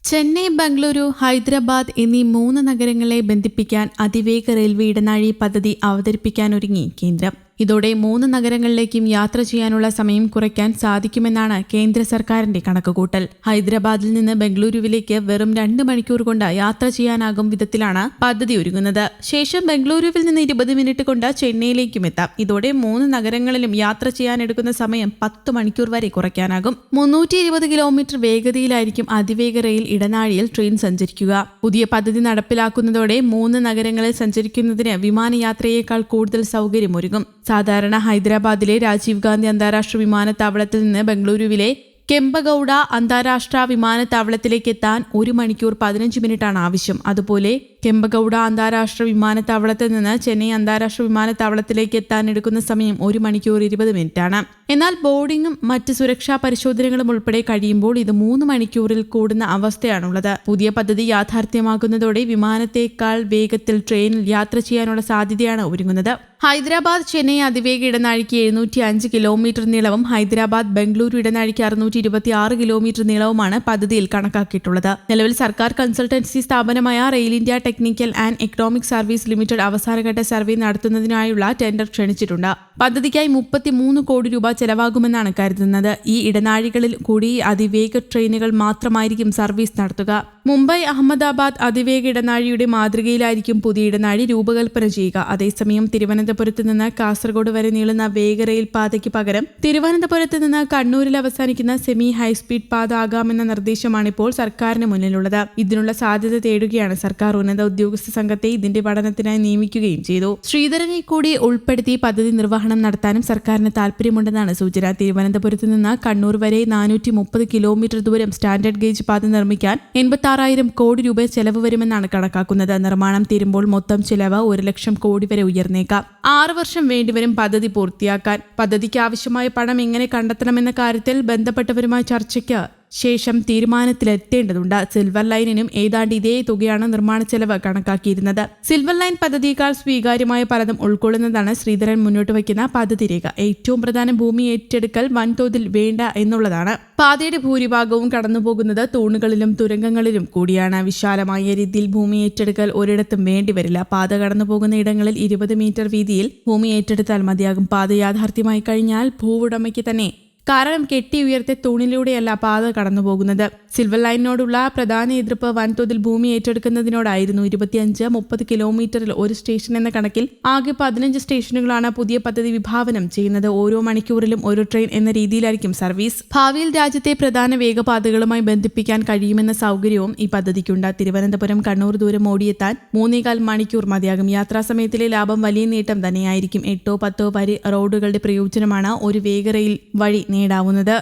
ചെന്നൈ, ബംഗളൂരു, ഹൈദരാബാദ് എന്നീ 3 നഗരങ്ങളെ ബന്ധിപ്പിക്കാൻ അതിവേഗ റെയിൽവേ ഇടനാഴി പദ്ധതി അവതരിപ്പിക്കാനൊരുങ്ങി കേന്ദ്രം. ഇതോടെ 3 നഗരങ്ങളിലേക്കും യാത്ര ചെയ്യാനുള്ള സമയം കുറയ്ക്കാൻ സാധിക്കുമെന്നാണ് കേന്ദ്ര സർക്കാരിന്റെ കണക്കുകൂട്ടൽ. ഹൈദരാബാദിൽ നിന്ന് ബംഗളൂരുവിലേക്ക് വെറും 2 മണിക്കൂർ കൊണ്ട് യാത്ര ചെയ്യാനാകും വിധത്തിലാണ് പദ്ധതി ഒരുങ്ങുന്നത്. ശേഷം ബംഗളൂരുവിൽ നിന്ന് 20 മിനിറ്റ് കൊണ്ട് ചെന്നൈയിലേക്കും എത്താം. ഇതോടെ 3 നഗരങ്ങളിലും യാത്ര ചെയ്യാനെടുക്കുന്ന സമയം 10 മണിക്കൂർ വരെ കുറയ്ക്കാനാകും. 320 കിലോമീറ്റർ വേഗതയിലായിരിക്കും അതിവേഗ റെയിൽ ഇടനാഴിയിൽ ട്രെയിൻ സഞ്ചരിക്കുക. പുതിയ പദ്ധതി നടപ്പിലാക്കുന്നതോടെ 3 നഗരങ്ങളിൽ സഞ്ചരിക്കുന്നതിന് വിമാനയാത്രയേക്കാൾ കൂടുതൽ സൗകര്യമൊരുങ്ങും. സാധാരണ ഹൈദരാബാദിലെ രാജീവ് ഗാന്ധി അന്താരാഷ്ട്ര വിമാനത്താവളത്തിൽ നിന്ന് ബംഗളൂരുവിലെ കെമ്പഗൌഡ അന്താരാഷ്ട്ര വിമാനത്താവളത്തിലേക്ക് എത്താൻ 1 മണിക്കൂർ 15 മിനിറ്റാണ് ആവശ്യം. അതുപോലെ കെമ്പഗൌഡ അന്താരാഷ്ട്ര വിമാനത്താവളത്തിൽ നിന്ന് ചെന്നൈ അന്താരാഷ്ട്ര വിമാനത്താവളത്തിലേക്ക് എത്താൻ എടുക്കുന്ന സമയം 1 മണിക്കൂർ 20 മിനിറ്റാണ്. എന്നാൽ ബോർഡിംഗും മറ്റ് സുരക്ഷാ പരിശോധനകളും ഉൾപ്പെടെ കഴിയുമ്പോൾ ഇത് 3 മണിക്കൂറിൽ കൂടുന്ന അവസ്ഥയാണുള്ളത്. പുതിയ പദ്ധതി യാഥാർത്ഥ്യമാകുന്നതോടെ വിമാനത്തേക്കാൾ വേഗത്തിൽ ട്രെയിനിൽ യാത്ര ചെയ്യാനുള്ള സാധ്യതയാണ് ഒരുങ്ങുന്നത്. ഹൈദരാബാദ് ചെന്നൈ അതിവേഗ ഇടനാഴിക്ക് 705 കിലോമീറ്റർ നീളവും ഹൈദരാബാദ് ബംഗളൂരു ഇടനാഴിക്ക് 626 കിലോമീറ്റർ നീളവുമാണ് പദ്ധതിയിൽ കണക്കാക്കിയിട്ടുള്ളത്. നിലവിൽ സർക്കാർ കൺസൾട്ടൻസി സ്ഥാപനമായ rail India technical and economic service limited അവസാനഘട്ട സർവേ നടത്തുന്നതിനായുള്ള ടെൻഡർ ക്ഷണിച്ചിട്ടുണ്ട്. പദ്ധതിക്കായി 33 കോടി രൂപ ചെലവാകുമെന്നാണ് കരുതുന്നത്. ഈ ഇടനാഴികളിൽ കൂടി അതിവേഗ ട്രെയിനുകൾ മാത്രമായിരിക്കും സർവീസ് നടത്തുക. മുംബൈ അഹമ്മദാബാദ് അതിവേഗ ഇടനാഴിയുടെ മാതൃകയിലായിരിക്കും പുതിയ ഇടനാഴി രൂപകൽപ്പന ചെയ്യുക. അതേസമയം തിരുവനന്തപുരത്ത് നിന്ന് കാസർഗോഡ് വരെ നീളുന്ന വേഗ റെയിൽ പാതയ്ക്ക് പകരം തിരുവനന്തപുരത്ത് നിന്ന് കണ്ണൂരിൽ അവസാനിക്കുന്ന സെമി ഹൈസ്പീഡ് പാത ആകാമെന്ന നിർദ്ദേശമാണിപ്പോൾ സർക്കാരിന് മുന്നിലുള്ളത്. ഇതിനുള്ള സാധ്യത തേടുകയാണ് സർക്കാർ. ഉന്നത ഉദ്യോഗസ്ഥ സംഘത്തെ ഇതിന്റെ പഠനത്തിനായി നിയമിക്കുകയും ചെയ്തു. ശ്രീധരനെ കൂടി ഉൾപ്പെടുത്തി പദ്ധതി നിർവഹണം നടത്താനും സർക്കാരിന് താൽപര്യമുണ്ടെന്നാണ് സൂചന. തിരുവനന്തപുരത്ത് നിന്ന് കണ്ണൂർ വരെ 430 കിലോമീറ്റർ ദൂരം സ്റ്റാൻഡേർഡ് ഗേജ് പാത നിർമ്മിക്കാൻ 86,000 കോടി രൂപ ചെലവ് വരുമെന്നാണ് കണക്കാക്കുന്നത്. നിർമ്മാണം തീരുമ്പോൾ മൊത്തം ചെലവ് 1 ലക്ഷം കോടി വരെ ഉയർന്നേക്കാം. 6 വർഷം വേണ്ടിവരും പദ്ധതി പൂർത്തിയാക്കാൻ. പദ്ധതിക്ക് ആവശ്യമായ പണം എങ്ങനെ കണ്ടെത്തണമെന്ന കാര്യത്തിൽ ബന്ധപ്പെട്ടവരുമായി ചർച്ചയ്ക്ക് ശേഷം തീരുമാനത്തിലെത്തേണ്ടതുണ്ട്. സിൽവർ ലൈനിനും ഏതാണ്ട് ഇതേ തുകയാണ് നിർമ്മാണ ചെലവ് കണക്കാക്കിയിരുന്നത്. സിൽവർ ലൈൻ പദ്ധതിയേക്കാൾ സ്വീകാര്യമായ പലതും ഉൾക്കൊള്ളുന്നതാണ് ശ്രീധരൻ മുന്നോട്ട് വയ്ക്കുന്ന പദ്ധതി രേഖ. ഏറ്റവും പ്രധാനം ഭൂമി ഏറ്റെടുക്കൽ വൻതോതിൽ വേണ്ട എന്നുള്ളതാണ്. പാതയുടെ ഭൂരിഭാഗവും കടന്നുപോകുന്നത് തൂണുകളിലും തുരങ്കങ്ങളിലും കൂടിയാണ്. വിശാലമായ രീതിയിൽ ഭൂമി ഏറ്റെടുക്കൽ ഒരിടത്തും വേണ്ടിവരില്ല. പാത കടന്നുപോകുന്ന ഇടങ്ങളിൽ 20 മീറ്റർ വീതിയിൽ ഭൂമി ഏറ്റെടുത്താൽ മതിയാകും. പാത യാഥാർത്ഥ്യമായി കഴിഞ്ഞാൽ ഭൂവുടമയ്ക്ക് തന്നെ, കാരണം കെട്ടി ഉയർത്തിയ തൂണിലൂടെയല്ല പാത കടന്നുപോകുന്നത്. സിൽവർ ലൈനിനോടുള്ള പ്രധാന എതിർപ്പ് വൻതോതിൽ ഭൂമി ഏറ്റെടുക്കുന്നതിനോടായിരുന്നു. 25-30 കിലോമീറ്ററിൽ ഒരു സ്റ്റേഷൻ എന്ന കണക്കിൽ ആകെ 15 സ്റ്റേഷനുകളാണ് പുതിയ പദ്ധതി വിഭാവനം ചെയ്യുന്നത്. ഓരോ മണിക്കൂറിലും ഒരു ട്രെയിൻ എന്ന രീതിയിലായിരിക്കും സർവീസ്. ഭാവിയിൽ രാജ്യത്തെ പ്രധാന വേഗപാതകളുമായി ബന്ധിപ്പിക്കാൻ കഴിയുമെന്ന സൗകര്യവും ഈ പദ്ധതിക്കുണ്ട്. തിരുവനന്തപുരം കണ്ണൂർ ദൂരം ഓടിയെത്താൻ 3.25 മണിക്കൂർ മതിയാകും. യാത്രാസമയത്തിലെ ലാഭം വലിയ നേട്ടം തന്നെയായിരിക്കും. 8-10 വരി റോഡുകളുടെ പ്രയോജനമാണ് ഒരു വേഗ റെയിൽ വഴി നേടാവുന്നത്.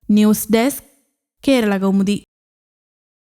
News desk, Kerala Kaumudi.